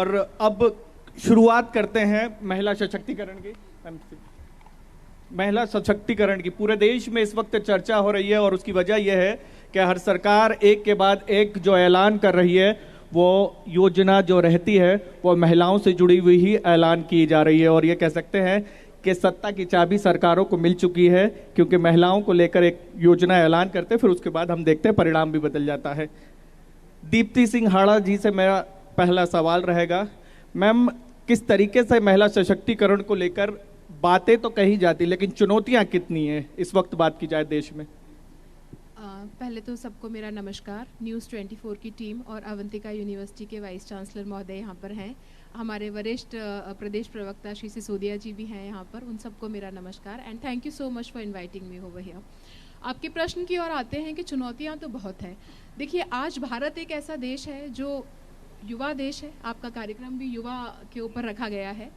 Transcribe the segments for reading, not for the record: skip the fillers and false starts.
और अब शुरुआत करते हैं महिला सशक्तिकरण की। महिला सशक्तिकरण की पूरे देश में इस वक्त चर्चा हो रही है और उसकी वजह यह है कि हर सरकार एक के बाद एक जो ऐलान कर रही है वो योजना जो रहती है वो महिलाओं से जुड़ी हुई ही ऐलान की जा रही है। और ये कह सकते हैं कि सत्ता की चाबी सरकारों को मिल चुकी है, क्योंकि महिलाओं को लेकर एक योजना ऐलान करते फिर उसके बाद हम देखते हैं परिणाम भी बदल जाता है। दीप्ति सिंह हाड़ा जी से मेरा पहला सवाल रहेगा। मैम, किस तरीके से महिला सशक्तिकरण को लेकर बातें तो कही जाती लेकिन चुनौतियां कितनी हैं इस वक्त बात की जाए देश में? पहले तो सबको मेरा नमस्कार। न्यूज़ 24 की टीम और अवंतिका यूनिवर्सिटी के वाइस चांसलर महोदय यहाँ पर हैं, हमारे वरिष्ठ प्रदेश प्रवक्ता श्री सिसोदिया जी भी हैं यहाँ पर, उन सबको मेरा नमस्कार and thank you so much for inviting me over here. आपके प्रश्न की ओर आते हैं कि चुनौतियाँ तो बहुत हैं। देखिए, आज भारत एक ऐसा देश है जो युवा देश है, आपका कार्यक्रम भी युवा के ऊपर रखा गया है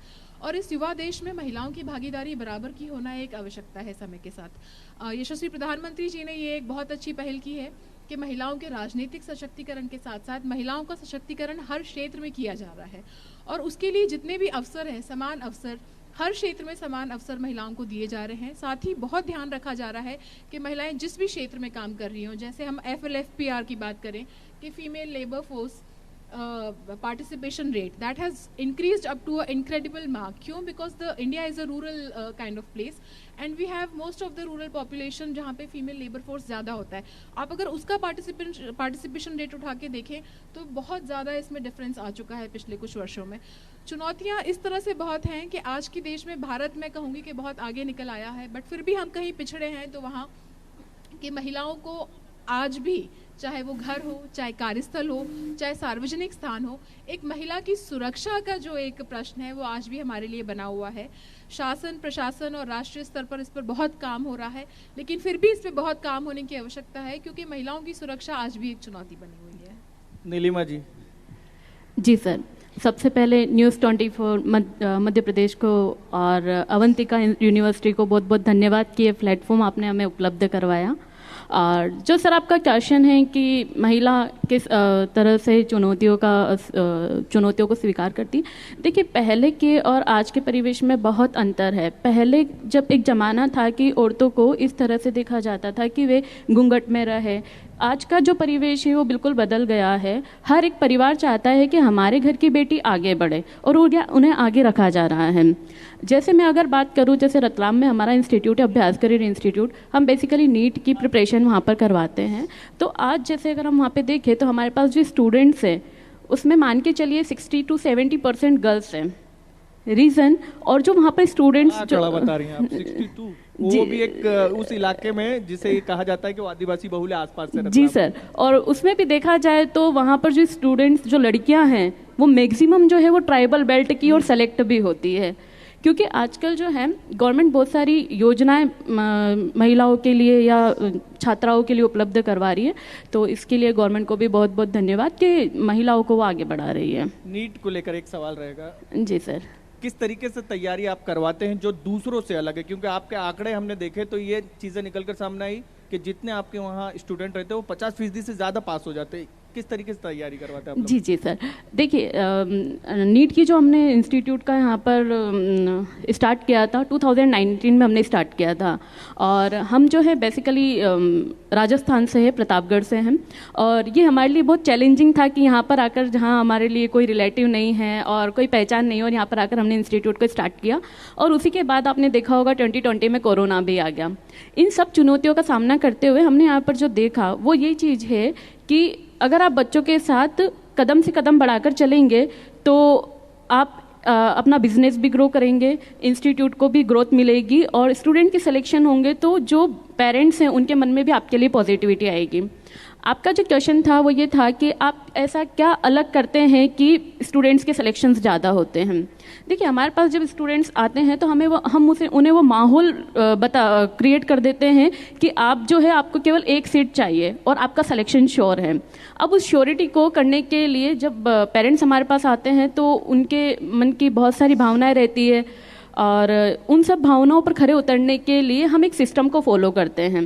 और इस युवा देश में महिलाओं की भागीदारी बराबर की होना एक आवश्यकता है समय के साथ। यशस्वी प्रधानमंत्री जी ने ये एक बहुत अच्छी पहल की है कि महिलाओं के राजनीतिक सशक्तिकरण के साथ साथ महिलाओं का सशक्तिकरण हर क्षेत्र में किया जा रहा है और उसके लिए जितने भी अवसर हैं, समान अवसर, हर क्षेत्र में समान अवसर महिलाओं को दिए जा रहे हैं। साथ ही बहुत ध्यान रखा जा रहा है कि महिलाएं जिस भी क्षेत्र में काम कर रही हों, जैसे हम FLFPR की बात करें कि female labour force participation rate that has increased up to an incredible mark. क्यों? Because the India is a rural kind of place and we have most of the rural population जहाँ पे female labor force ज़्यादा होता है। आप अगर उसका participation rate उठा के देखें तो बहुत ज़्यादा इसमें डिफरेंस आ चुका है पिछले कुछ वर्षों में। चुनौतियाँ इस तरह से बहुत हैं कि आज के देश में भारत मैं कहूँगी कि बहुत आगे निकल आया है, बट फिर भी हम कहीं पिछड़े हैं। तो वहाँ की महिलाओं को आज भी, चाहे वो घर हो, चाहे कार्यस्थल हो, चाहे सार्वजनिक स्थान हो, एक महिला की सुरक्षा का जो एक प्रश्न है वो आज भी हमारे लिए बना हुआ है। शासन, प्रशासन और राष्ट्रीय स्तर पर इस पर बहुत काम हो रहा है, लेकिन फिर भी इस पर बहुत काम होने की आवश्यकता है क्योंकि महिलाओं की सुरक्षा आज भी एक चुनौती बनी हुई है। नीलिमा जी। जी सर, सबसे पहले न्यूज़ 24 मध्य प्रदेश को और अवंतिका यूनिवर्सिटी को बहुत बहुत धन्यवाद कि ये प्लेटफॉर्म आपने हमें उपलब्ध करवाया। और जो सर आपका क्वेश्चन है कि महिला किस तरह से चुनौतियों को स्वीकार करती, देखिए पहले के और आज के परिवेश में बहुत अंतर है। पहले जब एक ज़माना था कि औरतों को इस तरह से देखा जाता था कि वे घूंघट में रहे, आज का जो परिवेश है वो बिल्कुल बदल गया है। हर एक परिवार चाहता है कि हमारे घर की बेटी आगे बढ़े और उन्हें आगे रखा जा रहा है। जैसे मैं अगर बात करूं, जैसे रतलाम में हमारा इंस्टीट्यूट है अभ्यास करियर इंस्टीट्यूट, हम बेसिकली नीट की प्रिपरेशन वहाँ पर करवाते हैं। तो आज जैसे अगर हम वहाँ पे देखें तो हमारे पास जो स्टूडेंट्स हैं उसमें मान के चलिए 60 to 70% गर्ल्स हैं। रीज़न, और जो वहाँ पर स्टूडेंट्स जो बता रही हैं आप 62, वो भी एक उस इलाके में जिसे कहा जाता है कि वो आदिवासी बहुल है आसपास से। जी सर, और उसमें भी देखा जाए तो वहाँ पर जो स्टूडेंट्स, जो लड़कियाँ हैं, वो मैक्सिमम जो है वो ट्राइबल बेल्ट की और सेलेक्ट भी होती है। क्योंकि आजकल जो है गवर्नमेंट बहुत सारी योजनाएं महिलाओं के लिए या छात्राओं के लिए उपलब्ध करवा रही है, तो इसके लिए गवर्नमेंट को भी बहुत बहुत धन्यवाद कि महिलाओं को वो आगे बढ़ा रही है। नीट को लेकर एक सवाल रहेगा। जी सर, किस तरीके से तैयारी आप करवाते हैं जो दूसरों से अलग है? क्योंकि आपके आंकड़े हमने देखे तो ये चीज़ें निकलकर सामने आई कि जितने आपके वहाँ स्टूडेंट रहते हैं वो 50% से ज़्यादा पास हो जाते हैं। किस तरीके से तैयारी करवाते हैं आप लोग? जी जी सर, देखिए नीट की जो हमने इंस्टीट्यूट का यहाँ पर स्टार्ट किया था 2019 में हमने स्टार्ट किया था, और हम जो है बेसिकली राजस्थान से है, प्रतापगढ़ से हैं। और ये हमारे लिए बहुत चैलेंजिंग था कि यहाँ पर आकर, जहाँ हमारे लिए कोई रिलेटिव नहीं है और कोई पहचान नहीं है, और यहाँ पर आकर हमने इंस्टीट्यूट को स्टार्ट किया। और उसी के बाद आपने देखा होगा 2020 में कोरोना भी आ गया। इन सब चुनौतियों का सामना करते हुए हमने यहाँ पर जो देखा वो ये चीज़ है कि अगर आप बच्चों के साथ कदम से कदम बढ़ाकर चलेंगे तो आप अपना बिजनेस भी ग्रो करेंगे, इंस्टीट्यूट को भी ग्रोथ मिलेगी, और स्टूडेंट के सिलेक्शन होंगे तो जो पेरेंट्स हैं उनके मन में भी आपके लिए पॉजिटिविटी आएगी। आपका जो क्वेश्चन था वो ये था कि आप ऐसा क्या अलग करते हैं कि स्टूडेंट्स के सिलेक्शंस ज़्यादा होते हैं। देखिए, हमारे पास जब स्टूडेंट्स आते हैं तो उन्हें वो माहौल क्रिएट कर देते हैं कि आप जो है, आपको केवल एक सीट चाहिए और आपका सिलेक्शन श्योर है। अब उस श्योरिटी को करने के लिए जब पेरेंट्स हमारे पास आते हैं तो उनके मन की बहुत सारी भावनाएं रहती है, और उन सब भावनाओं पर खरे उतरने के लिए हम एक सिस्टम को फॉलो करते हैं।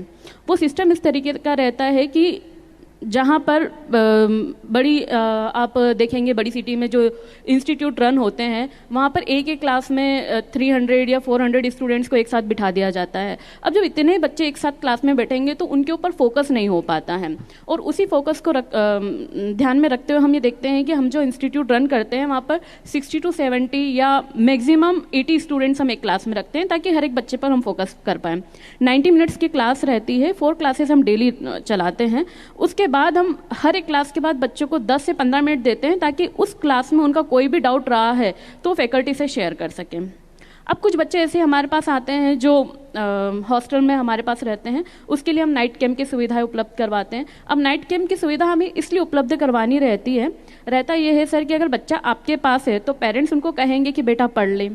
वो सिस्टम इस तरीके का रहता है कि जहाँ पर बड़ी आप देखेंगे बड़ी सिटी में जो इंस्टीट्यूट रन होते हैं वहाँ पर एक एक क्लास में 300 या 400 स्टूडेंट्स को एक साथ बिठा दिया जाता है। अब जब इतने बच्चे एक साथ क्लास में बैठेंगे तो उनके ऊपर फोकस नहीं हो पाता है, और उसी फोकस को ध्यान में रखते हुए हम ये देखते हैं कि हम जो इंस्टीट्यूट रन करते हैं वहाँ पर 60 to 70 या मैक्सिमम 80 स्टूडेंट्स हम एक क्लास में रखते हैं ताकि हर एक बच्चे पर हम फोकस कर पाएँ। 90 मिनट्स की क्लास रहती है, 4 क्लासेस हम डेली चलाते हैं। उसके बाद हम हर एक क्लास के बाद बच्चों को 10 से 15 मिनट देते हैं ताकि उस क्लास में उनका कोई भी डाउट रहा है तो फैकल्टी से शेयर कर सकें। अब कुछ बच्चे ऐसे हमारे पास आते हैं जो हॉस्टल में हमारे पास रहते हैं, उसके लिए हम नाइट कैंप की सुविधाएं उपलब्ध करवाते हैं। अब नाइट कैंप की सुविधा हमें इसलिए उपलब्ध करवानी रहता ये है सर कि अगर बच्चा आपके पास है तो पेरेंट्स उनको कहेंगे कि बेटा पढ़ ले,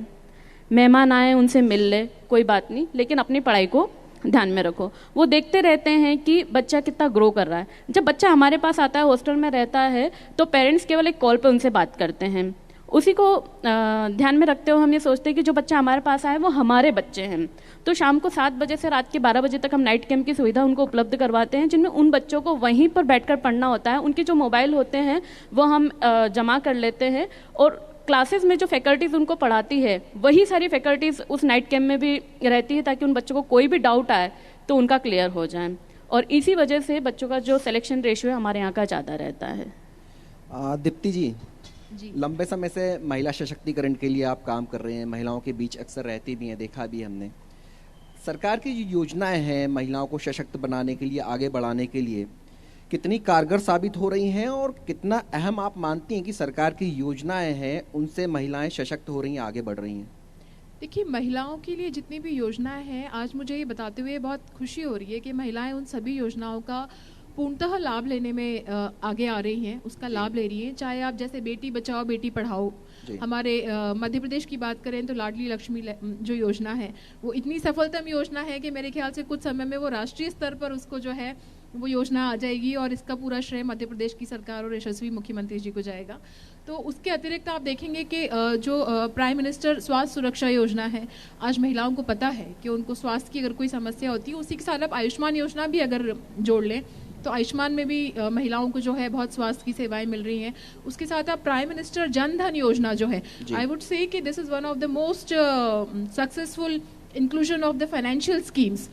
मेहमान आए उनसे मिल ले, कोई बात नहीं, लेकिन अपनी पढ़ाई को ध्यान में रखो। वो देखते रहते हैं कि बच्चा कितना ग्रो कर रहा है। जब बच्चा हमारे पास आता है, हॉस्टल में रहता है, तो पेरेंट्स केवल एक कॉल पे उनसे बात करते हैं। उसी को ध्यान में रखते हुए हम ये सोचते हैं कि जो बच्चा हमारे पास आए वो हमारे बच्चे हैं। तो शाम को 7 बजे से रात के 12 बजे तक हम नाइट कैंप की सुविधा उनको उपलब्ध करवाते हैं, जिनमें उन बच्चों को वहीं पर बैठकर पढ़ना होता है। उनके जो मोबाइल होते हैं वो हम जमा कर लेते हैं, और क्लासेस में जो फैकल्टीज़ उनको पढ़ाती है वही सारी फैकल्टीज़ उस नाइट कैंप में भी रहती है ताकि उन बच्चों को कोई भी डाउट आए तो उनका क्लियर हो जाए। और इसी वजह से बच्चों का जो सिलेक्शन रेशियो है हमारे यहाँ का ज़्यादा रहता है। दीप्ति जी, लंबे समय से महिला सशक्तिकरण के लिए आप काम कर रहे हैं, महिलाओं के बीच अक्सर रहती भी हैं, देखा भी हमने। सरकार की जो योजनाएं हैं महिलाओं को सशक्त बनाने के लिए, आगे बढ़ाने के लिए, कितनी कारगर साबित हो रही हैं और कितना अहम आप मानती हैं कि सरकार की योजनाएं हैं उनसे महिलाएं सशक्त हो रही हैं, आगे बढ़ रही हैं? देखिए, महिलाओं के लिए जितनी भी योजनाएं हैं, आज मुझे ये बताते हुए बहुत खुशी हो रही है कि महिलाएं उन सभी योजनाओं का पूर्णतः लाभ लेने में आगे आ रही हैं, उसका लाभ ले रही हैं। चाहे आप जैसे बेटी बचाओ बेटी पढ़ाओ, हमारे मध्य प्रदेश की बात करें तो लाडली लक्ष्मी जो योजना है वो इतनी सफलतम योजना है कि मेरे ख्याल से कुछ समय में वो राष्ट्रीय स्तर पर उसको जो है वो योजना आ जाएगी, और इसका पूरा श्रेय मध्य प्रदेश की सरकार और यशस्वी मुख्यमंत्री जी को जाएगा। तो उसके अतिरिक्त आप देखेंगे कि जो प्राइम मिनिस्टर स्वास्थ्य सुरक्षा योजना है, आज महिलाओं को पता है कि उनको स्वास्थ्य की अगर कोई समस्या होती है, उसी के साथ आप आयुष्मान योजना भी अगर जोड़ लें तो आयुष्मान में भी महिलाओं को जो है बहुत स्वास्थ्य की सेवाएं मिल रही हैं। उसके साथ आप प्राइम मिनिस्टर जन धन योजना जो है, आई वुड से कि this is one of the most successful inclusion of the financial schemes,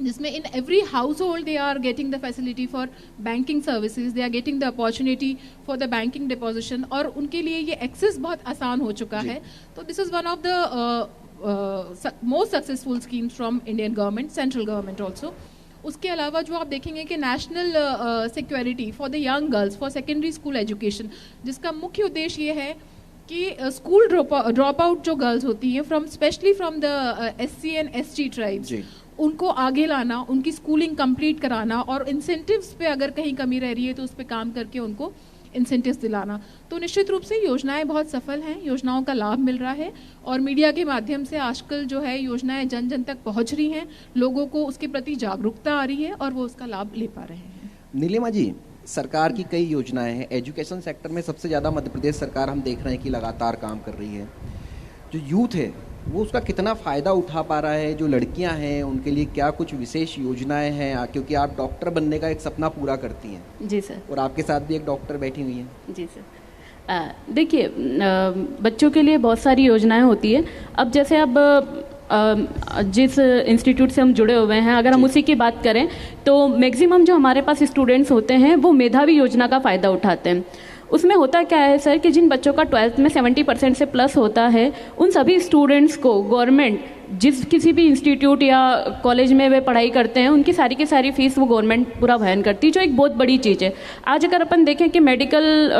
जिसमें in every household they are getting the facility for banking services, they are getting the opportunity for the banking deposition, और उनके लिए ये access बहुत आसान हो चुका है। तो this is one of the most successful schemes from Indian government, central government also. उसके अलावा जो आप देखेंगे कि national security for the young girls for secondary school education, जिसका मुख्य उद्देश्य ये है कि स्कूल ड्रॉप आउट जो गर्ल्स होती हैं from specially from the SC and ST tribes, उनको आगे लाना, उनकी स्कूलिंग कंप्लीट कराना, और इंसेंटिव्स पे अगर कहीं कमी रह रही है तो उस पर काम करके उनको इंसेंटिव्स दिलाना। तो निश्चित रूप से योजनाएं बहुत सफल हैं, योजनाओं का लाभ मिल रहा है, और मीडिया के माध्यम से आजकल जो है योजनाएं जन जन तक पहुंच रही हैं, लोगों को उसके प्रति जागरूकता आ रही है और वो उसका लाभ ले पा रहे हैं। नीलिमा जी, सरकार की कई योजनाएं हैं, एजुकेशन सेक्टर में सबसे ज़्यादा मध्य प्रदेश सरकार हम देख रहे हैं कि लगातार काम कर रही है। जो यूथ है वो उसका कितना फ़ायदा उठा पा रहा है, जो लड़कियां हैं उनके लिए क्या कुछ विशेष योजनाएं हैं, क्योंकि आप डॉक्टर बनने का एक सपना पूरा करती हैं। जी सर। और आपके साथ भी एक डॉक्टर बैठी हुई हैं। जी सर। देखिए, बच्चों के लिए बहुत सारी योजनाएं होती है। अब जैसे अब जिस इंस्टीट्यूट से हम जुड़े हुए हैं, अगर हम उसी की बात करें तो मैक्सिमम जो हमारे पास स्टूडेंट्स होते हैं वो मेधावी योजना का फ़ायदा उठाते हैं। उसमें होता क्या है सर कि जिन बच्चों का 12th में 70% से प्लस होता है, उन सभी स्टूडेंट्स को गवर्नमेंट जिस किसी भी इंस्टीट्यूट या कॉलेज में वे पढ़ाई करते हैं उनकी सारी की सारी फीस वो गवर्नमेंट पूरा वहन करती है, जो एक बहुत बड़ी चीज़ है। आज अगर अपन देखें कि मेडिकल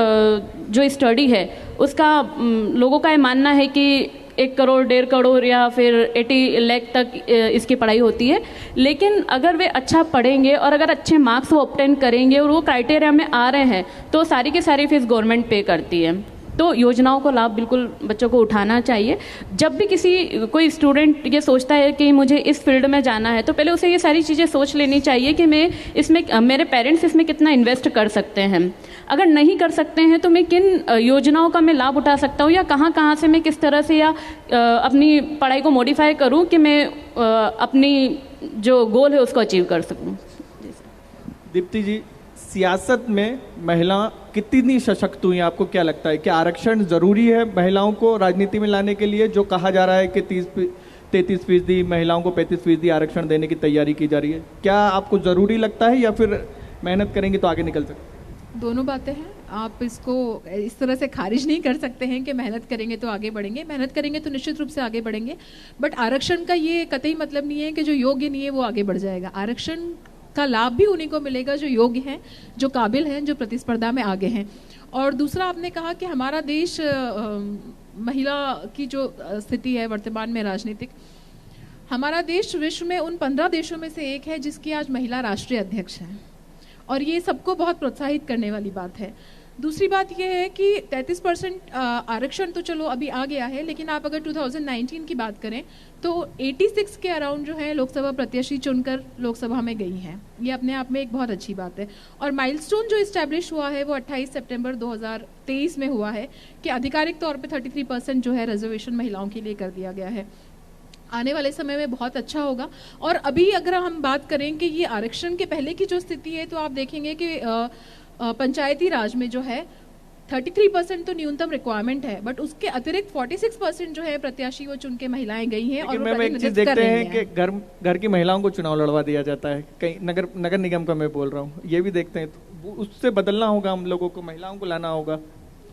जो स्टडी है उसका लोगों का ये मानना है कि 1 करोड़ 1.5 करोड़ या फिर 80 लाख तक इसकी पढ़ाई होती है, लेकिन अगर वे अच्छा पढ़ेंगे और अगर अच्छे मार्क्स वो ऑब्टेन करेंगे और वो क्राइटेरिया में आ रहे हैं तो सारी की सारी फीस गवर्नमेंट पे करती है। तो योजनाओं को लाभ बिल्कुल बच्चों को उठाना चाहिए। जब भी कोई स्टूडेंट ये सोचता है कि मुझे इस फील्ड में जाना है तो पहले उसे ये सारी चीज़ें सोच लेनी चाहिए कि मैं इसमें, मेरे पेरेंट्स इसमें कितना इन्वेस्ट कर सकते हैं। अगर नहीं कर सकते हैं तो मैं किन योजनाओं का मैं लाभ उठा सकता हूँ, या कहाँ से मैं किस तरह से या अपनी पढ़ाई को मॉडिफाई करूँ कि मैं अपनी जो गोल है उसको अचीव कर सकूँ। दीप्ति जी, सियासत में महिला कितनी सशक्त हुई, आपको क्या लगता है? क्या आरक्षण ज़रूरी है महिलाओं को राजनीति में लाने के लिए? जो कहा जा रहा है कि 33% महिलाओं को 35% आरक्षण देने की तैयारी की जा रही है, क्या आपको ज़रूरी लगता है या फिर मेहनत करेंगे तो आगे निकल सकते? दोनों बातें हैं। आप इसको इस तरह से खारिज नहीं कर सकते हैं कि मेहनत करेंगे तो आगे बढ़ेंगे। मेहनत करेंगे तो निश्चित रूप से आगे बढ़ेंगे, बट आरक्षण का ये कतई मतलब नहीं है कि जो योग्य नहीं है वो आगे बढ़ जाएगा। आरक्षण का लाभ भी उन्हीं को मिलेगा जो योग्य हैं, जो काबिल हैं, जो प्रतिस्पर्धा में आगे हैं। और दूसरा, आपने कहा कि हमारा देश महिला की जो स्थिति है वर्तमान में राजनीतिक, हमारा देश विश्व में उन 15 देशों में से एक है जिसकी आज महिला राष्ट्रीय अध्यक्ष हैं, और ये सबको बहुत प्रोत्साहित करने वाली बात है। दूसरी बात यह है कि 33% आरक्षण तो चलो अभी आ गया है, लेकिन आप अगर 2019 की बात करें तो 86 के अराउंड जो है लोकसभा प्रत्याशी चुनकर लोकसभा में गई हैं। ये अपने आप में एक बहुत अच्छी बात है। और माइलस्टोन जो इस्टेब्लिश हुआ है वो 28 सितंबर 2023 में हुआ है कि आधिकारिक तौर पे 33% जो है रिजर्वेशन महिलाओं के लिए कर दिया गया है। आने वाले समय में बहुत अच्छा होगा। और अभी अगर हम बात करें कि ये आरक्षण के पहले की जो स्थिति है, तो आप देखेंगे कि पंचायती राज में जो है 33% तो न्यूनतम रिक्वायरमेंट है, बट उसके अतिरिक्त 46% जो है प्रत्याशी वो चुन के महिलाएं गई हैं। और मैम एक चीज देखते हैं कि घर की महिलाओं को चुनाव लड़वा दिया जाता है, कहीं नगर निगम का मैं बोल रहा हूँ, ये भी देखते हैं। तो उससे बदलना होगा, हम लोगों को महिलाओं को लाना होगा।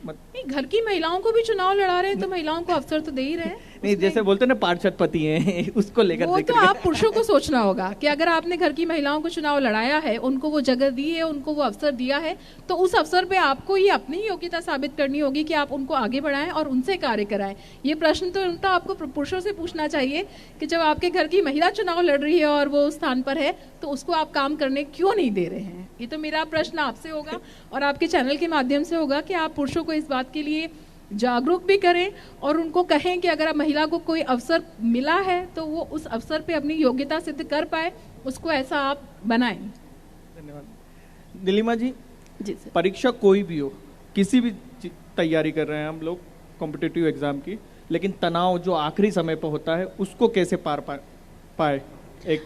नहीं, घर की महिलाओं को भी चुनाव लड़ा रहे हैं तो महिलाओं को अवसर तो दे ही रहे हैं। नहीं, जैसे बोलते हैं ना पार्षद पति हैं, उसको लेकर वो तो आप पुरुषों को सोचना होगा कि अगर आपने घर की महिलाओं को चुनाव लड़ाया है, उनको वो जगह दी है, उनको वो अवसर दिया है, तो उस अवसर पे आपको ये अपनी योग्यता साबित करनी होगी कि आप उनको आगे बढ़ाएं और उनसे कार्य कराएं। ये प्रश्न तो उल्टा आपको पुरुषों से पूछना चाहिए कि जब आपके घर की महिला चुनाव लड़ रही है और वो उस स्थान पर है, तो उसको आप काम करने क्यों नहीं दे रहे हैं? ये तो मेरा प्रश्न आपसे होगा और आपके चैनल के माध्यम से होगा कि आप पुरुषों को इस बात के लिए जागरूक भी करें और उनको कहें कि अगर महिला को कोई अवसर मिला है तो वो उस अवसर पे अपनी योग्यता सिद्ध कर पाए, उसको ऐसा आप बनाएं। धन्यवाद। नीलिमा जी, जी सर। परीक्षा कोई भी हो, किसी भी तैयारी कर रहे हैं हम लोग कॉम्पिटिटिव एग्जाम की, लेकिन तनाव जो आखिरी समय पर होता है उसको कैसे पार पाए एक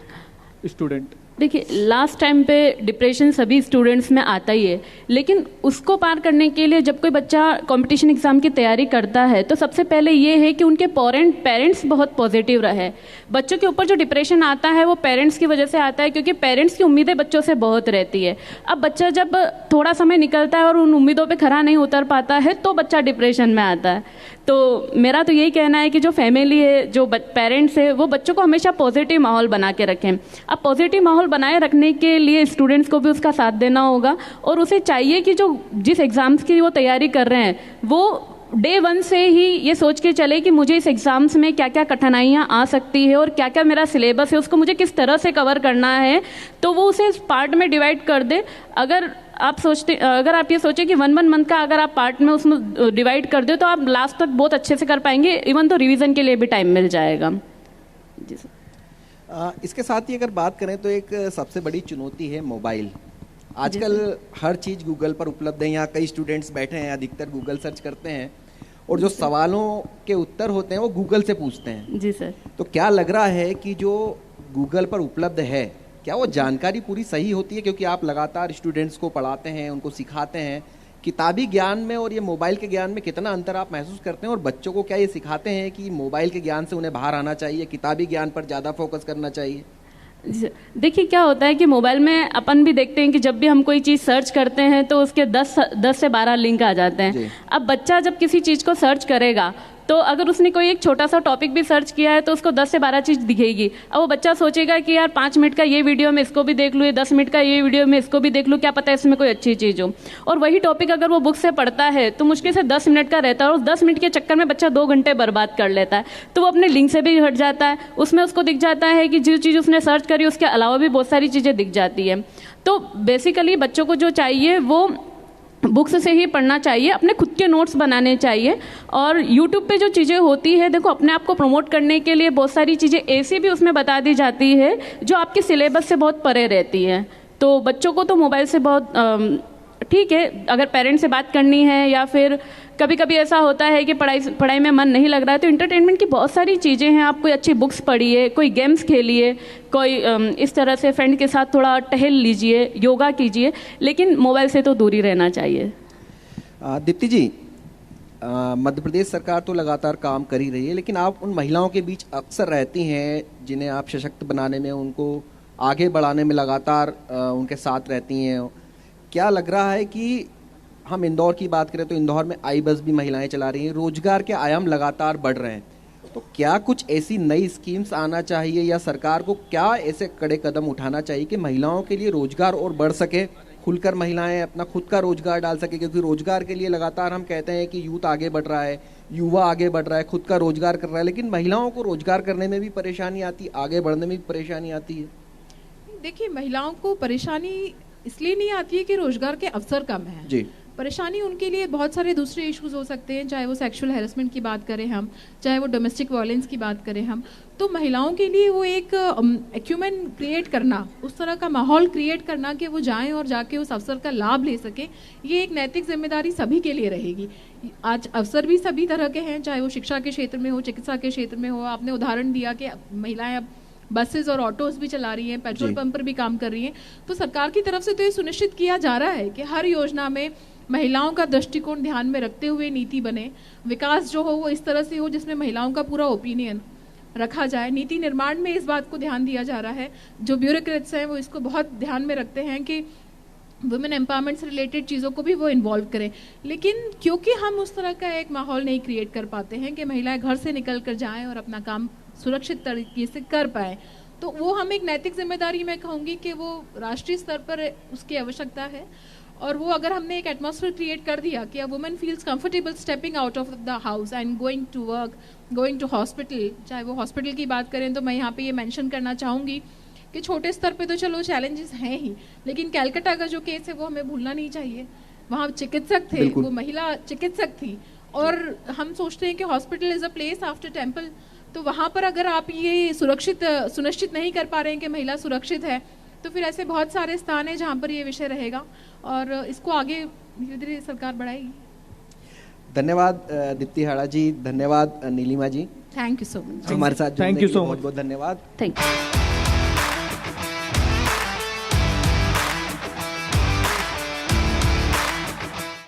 स्टूडेंट? देखिए, लास्ट टाइम पे डिप्रेशन सभी स्टूडेंट्स में आता ही है, लेकिन उसको पार करने के लिए जब कोई बच्चा कंपटीशन एग्जाम की तैयारी करता है तो सबसे पहले ये है कि उनके पेरेंट्स बहुत पॉजिटिव रहे। बच्चों के ऊपर जो डिप्रेशन आता है वो पेरेंट्स की वजह से आता है, क्योंकि पेरेंट्स की उम्मीदें बच्चों से बहुत रहती है। अब बच्चा जब थोड़ा समय निकलता है और उन उम्मीदों पर खरा नहीं उतर पाता है तो बच्चा डिप्रेशन में आता है। तो मेरा तो यही कहना है कि जो फैमिली है, जो पेरेंट्स है, वो बच्चों को हमेशा पॉजिटिव माहौल बना के रखें। अब पॉजिटिव माहौल बनाए रखने के लिए स्टूडेंट्स को भी उसका साथ देना होगा और उसे चाहिए कि जो जिस एग्जाम्स की वो तैयारी कर रहे हैं वो डे 1 से ही ये सोच के चले कि मुझे इस एग्जाम्स में क्या क्या कठिनाइयाँ आ सकती है और क्या क्या मेरा सिलेबस है, उसको मुझे किस तरह से कवर करना है, तो वो उसे पार्ट में डिवाइड कर दे। अगर आप ये सोचें कि 1 मंथ का अगर आप पार्ट में उसमें डिवाइड कर दे तो आप लास्ट तक बहुत अच्छे से कर पाएंगे, इवन तो रिवीजन के लिए भी टाइम मिल जाएगा। जी सर। इसके साथ ही अगर बात करें तो एक सबसे बड़ी चुनौती है मोबाइल। आजकल हर चीज़ गूगल पर उपलब्ध है। यहाँ कई स्टूडेंट्स बैठे हैं, अधिकतर गूगल सर्च करते हैं और जो सवालों के उत्तर होते हैं वो गूगल से पूछते हैं। जी सर। तो क्या लग रहा है कि जो गूगल पर उपलब्ध है, क्या वो जानकारी पूरी सही होती है? क्योंकि आप लगातार स्टूडेंट्स को पढ़ाते हैं, उनको सिखाते हैं, किताबी ज्ञान में और ये मोबाइल के ज्ञान में कितना अंतर आप महसूस करते हैं? और बच्चों को क्या ये सिखाते हैं कि मोबाइल के ज्ञान से उन्हें बाहर आना चाहिए, किताबी ज्ञान पर ज़्यादा फोकस करना चाहिए? देखिए, क्या होता है कि मोबाइल में अपन भी देखते हैं कि जब भी हम कोई चीज़ सर्च करते हैं तो उसके 10 से 12 लिंक आ जाते हैं। अब बच्चा जब किसी चीज़ को सर्च करेगा तो अगर उसने कोई एक छोटा सा टॉपिक भी सर्च किया है तो उसको 10 से 12 चीज़ दिखेगी। अब वो बच्चा सोचेगा कि यार 5 मिनट का ये वीडियो में इसको भी देख लूँ, 10 मिनट का ये वीडियो में इसको भी देख लूँ, क्या पता है इसमें कोई अच्छी चीज़ हो। और वही टॉपिक अगर वो बुक से पढ़ता है तो मुश्किल से 10 मिनट का रहता है और उस 10 मिनट के चक्कर में बच्चा 2 घंटे बर्बाद कर लेता है। तो वो अपने लिंक से भी हट जाता है, उसमें उसको दिख जाता है कि जो चीज़ उसने सर्च करी उसके अलावा भी बहुत सारी चीज़ें दिख जाती है। तो बेसिकली बच्चों को जो चाहिए वो बुक्स से ही पढ़ना चाहिए, अपने खुद के नोट्स बनाने चाहिए। और यूट्यूब पे जो चीज़ें होती है, देखो अपने आप को प्रमोट करने के लिए बहुत सारी चीज़ें ऐसी भी उसमें बता दी जाती है जो आपके सिलेबस से बहुत परे रहती है। तो बच्चों को तो मोबाइल से बहुत ठीक है, अगर पेरेंट्स से बात करनी है या फिर कभी कभी ऐसा होता है कि पढ़ाई में मन नहीं लग रहा है, तो इंटरटेनमेंट की बहुत सारी चीज़ें हैं। आप कोई अच्छी बुक्स पढ़िए, कोई गेम्स खेलिए, कोई इस तरह से फ्रेंड के साथ थोड़ा टहल लीजिए, योगा कीजिए, लेकिन मोबाइल से तो दूर ही रहना चाहिए। दीप्ति जी, मध्य प्रदेश सरकार तो लगातार काम कर ही रही है, लेकिन आप उन महिलाओं के बीच अक्सर रहती हैं जिन्हें आप सशक्त बनाने में, उनको आगे बढ़ाने में लगातार उनके साथ रहती हैं। क्या लग रहा है कि हम इंदौर की बात करें तो इंदौर में आई बस भी महिलाएं चला रही हैं, रोजगार के आयाम लगातार बढ़ रहे हैं, तो क्या कुछ ऐसी नई स्कीम्स आना चाहिए या सरकार को क्या ऐसे कड़े कदम उठाना चाहिए कि महिलाओं के लिए रोजगार और बढ़ सके, खुलकर महिलाएं अपना खुद का रोजगार डाल सके? क्योंकि रोजगार के लिए लगातार हम कहते हैं कि यूथ आगे बढ़ रहा है, युवा आगे बढ़ रहा है, खुद का रोजगार कर रहा है, लेकिन महिलाओं को रोजगार करने में भी परेशानी आती है, आगे बढ़ने में भी परेशानी आती है। देखिए, महिलाओं को परेशानी इसलिए नहीं आती है कि रोजगार के अवसर कम है जी। परेशानी उनके लिए बहुत सारे दूसरे इश्यूज हो सकते हैं, चाहे वो सेक्सुअल हैरेसमेंट की बात करें हम, चाहे वो डोमेस्टिक वायलेंस की बात करें हम। तो महिलाओं के लिए वो एक एक्यूमेन क्रिएट करना, उस तरह का माहौल क्रिएट करना कि वो जाएं और जाके उस अवसर का लाभ ले सकें, ये एक नैतिक जिम्मेदारी सभी के लिए रहेगी। आज अवसर भी सभी तरह के हैं, चाहे वो शिक्षा के क्षेत्र में हो, चिकित्सा के क्षेत्र में हो। आपने उदाहरण दिया कि महिलाएं अब बसेस और ऑटोज भी चला रही हैं, पेट्रोल पंप पर भी काम कर रही हैं। तो सरकार की तरफ से तो ये सुनिश्चित किया जा रहा है कि हर योजना में महिलाओं का दृष्टिकोण ध्यान में रखते हुए नीति बने, विकास जो हो वो इस तरह से हो जिसमें महिलाओं का पूरा ओपिनियन रखा जाए। नीति निर्माण में इस बात को ध्यान दिया जा रहा है, जो ब्यूरोक्रेट्स हैं वो इसको बहुत ध्यान में रखते हैं कि वुमेन एम्पावरमेंट से रिलेटेड चीज़ों को भी वो इन्वॉल्व करें। लेकिन क्योंकि हम उस तरह का एक माहौल नहीं क्रिएट कर पाते हैं कि महिलाएं घर से निकल कर जाएं और अपना काम सुरक्षित तरीके से कर पाए, तो वो हम एक नैतिक जिम्मेदारी मैं कहूँगी कि वो राष्ट्रीय स्तर पर उसकी आवश्यकता है। और वो अगर हमने एक एटमॉस्फेयर क्रिएट कर दिया कि a woman feels comfortable stepping out of the house and going to work, going to hospital, चाहे वो हॉस्पिटल की बात करें तो मैं यहाँ पे ये मेंशन करना चाहूँगी कि छोटे स्तर पे तो चलो चैलेंजेस हैं ही, लेकिन कैलकाटा का जो केस है वो हमें भूलना नहीं चाहिए। वहाँ चिकित्सक थे, वो महिला चिकित्सक थी, और हम सोचते हैं कि hospital is a place after temple. तो वहाँ पर अगर आप ये सुनिश्चित नहीं कर पा रहे हैं कि महिला सुरक्षित है, तो फिर ऐसे बहुत सारे स्थान हैं जहाँ पर ये विषय रहेगा और इसको आगे धीरे धीरे सरकार बढ़ाएगी। धन्यवाद दीप्ति हाड़ा जी, धन्यवाद नीलिमा जी, थैंक यू सो मच हमारे साथ थैंक यू सो मच, बहुत बहुत धन्यवाद। Thank you.